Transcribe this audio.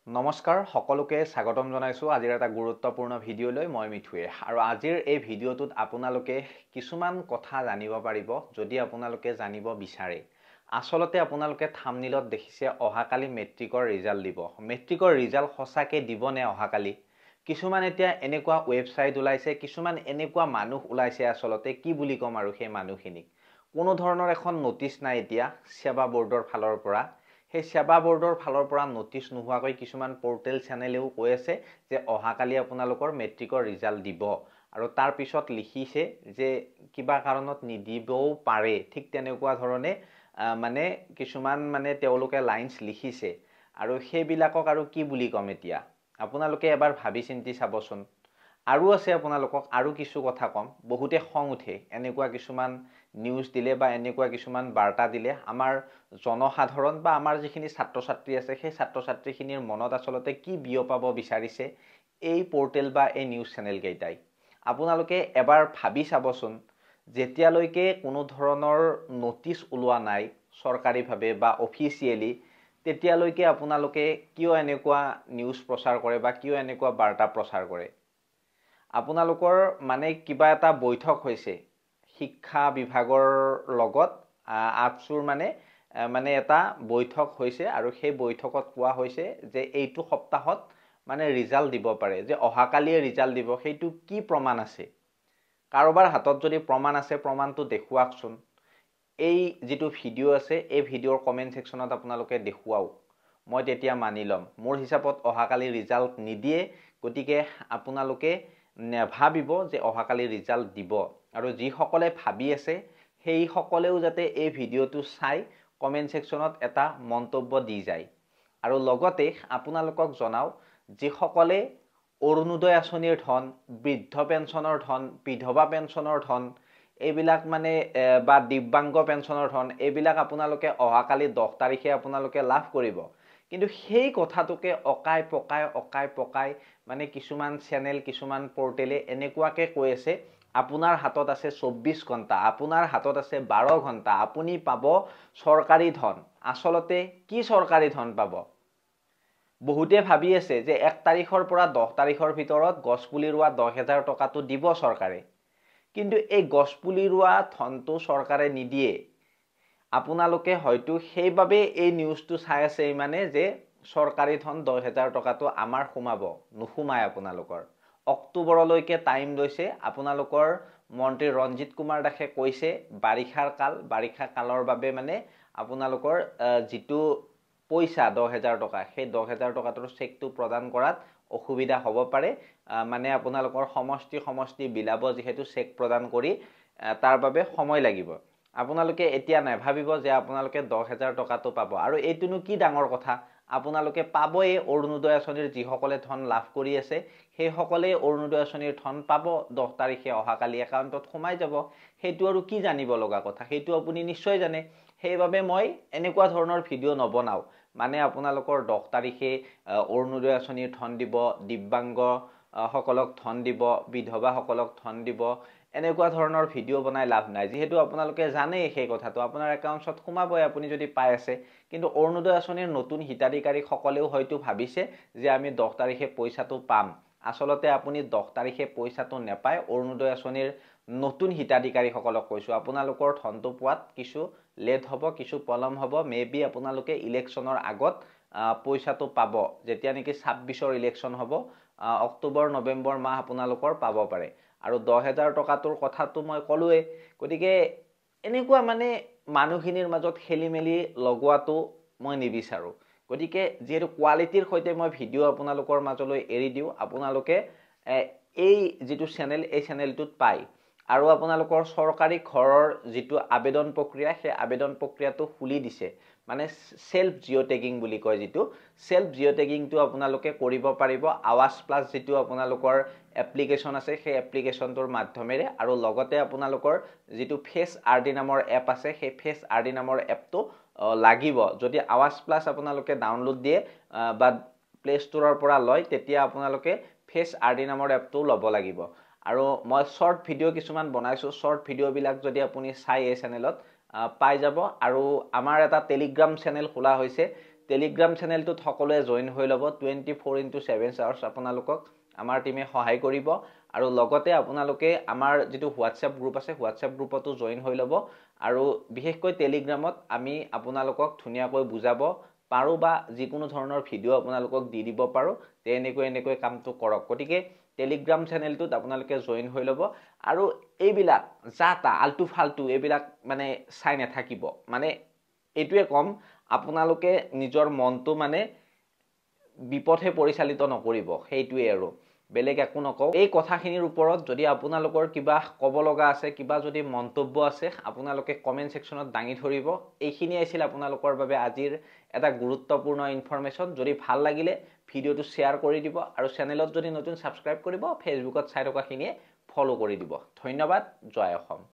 নমস্কাৰ সকলোকে স্বাগতম জনাইছো আজিৰ এটা গুৰুত্বপূৰ্ণ ভিডিঅ' লৈ মই মিঠুৱে আৰু আজিৰ এই ভিডিঅ'টোত আপোনালোকে কিছুমান কথা জানিব পাৰিব যদি আপোনালোকে জানিব বিচাৰে আসলতে আপোনালোকে থাম্বনেইলত দেখিছে অহাকালি মেট্ৰিকৰ ৰিজাল্ট দিব মেট্ৰিকৰ ৰিজাল্ট সঁচাকে দিব নে অহাকালি কিছুমান এতিয়া এনেকুৱা ৱেবছাইট ওলাইছে কিছুমান এনেকুৱা মানুহ ওলাইছে আসলতে কি বুলি কম আৰু সেই মানুহখিনিক কোনো ধৰণৰ এখন নোটিছ নাই এতিয়া সেৱা বৰ্ডৰ ফালৰ পৰা সেই সেৱা বৰ্ডৰ ফালৰ পৰা নোটিছ নোহোৱাকৈ কিছুমান পোৰ্টেল চেনেলেও কৈ আছে যে অহাকালি আপোনালোকৰ মেট্ৰিকৰ ৰিজাল্ট দিব আৰু তাৰ পিছত লিখিছে যে কিবা কাৰণত নিদিবও পাৰে ঠিক তেনেকুৱা ধৰণে মানে কিছুমান মানে তেওঁলোকে লাইনছ লিখিছে আৰু সেইবিলাকক আৰু কি বুলি কম এতিয়া আপোনালোকে এবাৰ ভাবি চিন্তি চাবচোন আৰু আছে আপোনালোকক আৰু কিছু কথা কম বহুতে খং উঠে এনেকুৱা কিছুমান নিউজ দিলে বা এনেকুৱা কিছুমান বাৰ্তা দিলে আমাৰ জনসাধাৰণ বা আমাৰ যিখিনি ছাত্ৰ ছাত্ৰী আছে সেই ছাত্ৰ ছাত্ৰীখিনিৰ মনত আসলতে কি বিয়পাব বিচাৰিছে এই পোৰ্টেল বা এই নিউজ চেনেল কেইটাই আপোনালোকে এবাৰ ভাবি চাবচোন যেতিয়ালৈকে কোনো ধৰণৰ নোটিছ ওলোৱা নাই চৰকাৰীভাৱে বা অফিচিয়েলি তেতিয়ালৈকে আপোনালোকে কিয় এনেকুৱা নিউজ প্ৰচাৰ কৰে বা কিয় এনেকুৱা বাৰ্তা প্ৰচাৰ কৰে আপোনালোকৰ মানে কিবা এটা বৈঠক হৈছে শিক্ষা বিভাগৰ লগত আপচুৰ মানে এটা বৈঠক হৈছে আৰু সেই বৈঠকত কোৱা হৈছে যে এইটো সপ্তাহত মানে ৰিজাল্ট দিব পাৰে যে অহাকালিয়ে ৰিজাল্ট দিব সেইটো কি প্ৰমাণ আছে কাৰোবাৰ হাতত যদি প্ৰমাণ আছে প্ৰমাণটো দেখুৱাকচোন এই যিটো ভিডিঅ' আছে এই ভিডিঅ'ৰ কমেন্ট সেকশনত আপোনালোকে দেখুৱাও মই তেতিয়া মানি লম মোৰ হিচাপত অহাকালি ৰিজাল্ট নিদিয়ে গতিকে আপোনালোকে নেভাবিব যে অহাকালি ৰিজাল্ট দিব আৰু যিসকলে ভাবি আছে সেই সকলেও যাতে এই ভিডিঅ'টো চাই কমেন্ট সেকশনত এটা মন্তব্য দি যায় আৰু লগতে আপোনালোকক জনাও যিসকলে অৰুণোদয় আঁচনিৰ ধন বৃদ্ধ পেঞ্চনৰ ধন বিধৱা পেঞ্চনৰ ধন এইবিলাক মানে বা দিব্যাংগ পেঞ্চনৰ ধন এইবিলাক আপোনালোকে অহাকালি 10 তাৰিখে আপোনালোকে লাভ কৰিব কিন্তু সেই কথাটোকে অকাই পকাই মানে কিছুমান চেনেল কিছুমান পোৰ্টেলে এনেকুৱাকে কৈ আছে আপোনাৰ হাতত আছে 24 ঘণ্টা আপোনাৰ হাতত আছে 12 ঘণ্টা আপুনি পাব চৰকাৰী ধন আসলতে কি চৰকাৰী ধন পাব বহুতে ভাবি আছে যে 1 তাৰিখৰ পৰা 10 তাৰিখৰ ভিতৰত গছপুলি ৰোৱা 10,000 টকাটো দিব চৰকাৰে কিন্তু এই গছপুলি ৰোৱা ধনটো চৰকাৰে নিদিয়ে আপোনালোকে হয়তো সেইভাবে এই নিউজটো চাই আছে মানে যে চৰকাৰী ধন 10,000 টকাটো আমাৰ সোমাব নুসুমায় আপোনালোকৰ অক্টোবৰলৈকে টাইম লৈছে আপোনালোকৰ মন্ত্ৰী ৰঞ্জিত কুমাৰ দাসে কৈছে বাৰিষা কালৰ বাবে মানে আপোনালোকৰ যিটো পইচা 10,000 টকা সেই 10,000 টকাটোৰ চেকটো প্ৰদান কৰাত অসুবিধা হ'ব পাৰে মানে আপোনালোকৰ সমষ্টি বিলাব যেহেতু চেক প্ৰদান কৰি তাৰ বাবে সময় লাগিব আপোনালোকে এতিয়া নেভাবিব যে আপোনালোকে 10,000 টকাটো পাব আৰু এইটোনো কি ডাঙৰ কথা আপোনালোকে পাবই অৰুণোদয় আঁচনিৰ যিসকলে ধন লাভ কৰি আছে সেই সকলে অৰুণোদয় আঁচনিৰ ধন পাব 10 তাৰিখে অহাকালি একাউণ্টত সোমাই যাব সেইটো আৰু কি জানিব লগা কথা সেইটো আপুনি নিশ্চয় জানে সেইভাবে মই এনেকুৱা ধৰণৰ ভিডিঅ' নবনাও মানে আপোনালোকৰ 10 তাৰিখে অৰুণোদয় আঁচনিৰ ধন দিব দিব্যাংগ সকলক ধন দিব বিধৱা সকলক ধন দিব এনেকুৱা ধৰণৰ ভিডিঅ' বনাই লাভ নাই যেহেতু আপোনালোকে জানে সেই কথাটো আপোনাৰ একাউণ্টত সোমাবই আপুনি যদি পাই আছে কিন্তু অৰুণোদয় আঁচনিৰ নতুন হিতাধিকাৰী সকলেও হয়তো ভাবিছে যে আমি 10 তাৰিখে পইচাটো পাম আসলতে আপুনি 10 তাৰিখে পইচাটো নেপায় অৰুণোদয় আঁচনিৰ নতুন হিতাধিকাৰী সকলক কৈছো আপোনালোকৰ ধনটো পোৱাত কিছু লেট হ'ব কিছু পলম হ'ব মেবি আপোনালোকে ইলেকশ্যনৰ আগত পইচাটো পাব যেতিয়া নেকি 26ৰ ইলেকশ্যন হ'ব অক্টোবৰ নৱেম্বৰ মাহ আপোনালোকৰ পাব পাৰে আৰু 10,000 টকাটোৰ কথাটো মই কলোৱে গতিকে এনেকুৱা মানে মানুহখিনিৰ মাজত খেলিমেলি লগোৱাটো মই নিবিচাৰো গতিকে যেহেতু কোৱালিটিৰ সৈতে মই ভিডিঅ' আপোনালোকৰ মাজলৈ এৰি দিও আপোনালোকে এই যিটো চেনেল এই চেনেলটোত পায় আৰু আপোনালোকৰ চৰকাৰী ঘৰৰ যিটো আবেদন প্ৰক্ৰিয়া সেই আবেদন প্ৰক্ৰিয়াটো খুলি দিছে মানে সেলফ জিঅ' টেগিং বুলি কয় যিটো সেলফ জিঅ' টেগিংটো আপোনালোকে কৰিব পাৰিব আৱাজ প্লাস যিটো আপোনালোকৰ এপ্লিকেশন আছে সেই এপ্লিকেশনটোৰ মাধ্যমেৰে আৰু লগতে আপোনালোকৰ যিটো ফেস আৰডি নামৰ এপ আছে সেই ফেস আৰডি নামৰ এপটো লাগিব যদি আৱাজ প্লাস আপোনালোকে ডাউনলোড দিয়ে বা প্লে ষ্টৰৰ পৰা লয় তেতিয়া আপোনালোকে ফেস আৰডি নামৰ এপটো ল'ব লাগিব আৰু মই শৰ্ট ভিডিঅ' কিছুমান বনাইছো শৰ্ট ভিডিঅ' বিলাক যদি আপুনি চাই এই চেনেলত পাই যাব আৰু আমাৰ এটা টেলিগ্ৰাম চেনেল খোলা হৈছে টেলিগ্ৰাম চেনেলটোত সকলোৱে জইন হৈ ল'ব 24/7 আৱাৰ্ছ আপোনালোকক আমাৰ টিমে সহায় কৰিব আৰু লগতে আপোনালোকে আমাৰ যেটো হোৱাটছএপ গ্ৰুপ আছে হোৱাটছএপ গ্ৰুপতো জইন হৈ ল'ব আৰু বিশেষকৈ টেলিগ্ৰামত আমি আপোনালোকক ধুনীয়াকৈ বুজাব পাৰো বা যিকোনো ধৰণৰ ভিডিও আপোনালোকক দি দিব পাৰো এনেকৈ কামটো কৰক গতিকে টেলিগ্ৰাম চেনেলটোত আপোনালোকে জইন হৈ ল'ব আৰু এইবিলাক জাতা আলটু ফালটু এইবিলাক মানে চাই নাথাকিব মানে এটোৱে কম আপোনালোকে নিজৰ মনটো মানে বিপথে পৰিচালিত নকৰিব সেইটোৱে আৰু বেলেগ একো নকও এই কথাখিনিৰ ওপৰত যদি আপোনালোকৰ কিবা ক'ব লগা আছে কিবা যদি মন্তব্য আছে আপোনালোকে কমেন্ট সেকশনত দাঙি ধৰিব এইখিনি আছিল আপোনালোকৰ বাবে আজিৰ এটা গুৰুত্বপূৰ্ণ ইনফৰমেশন যদি ভাল লাগিলে ভিডিওটো শেয়াৰ কৰি দিব আৰু চেনেলত যদি নতুন সাবস্ক্ৰাইব কৰিব ফেসবুকত চাই থকা খিনিয়ে ফলো কৰি দিব ধন্যবাদ জয় অসম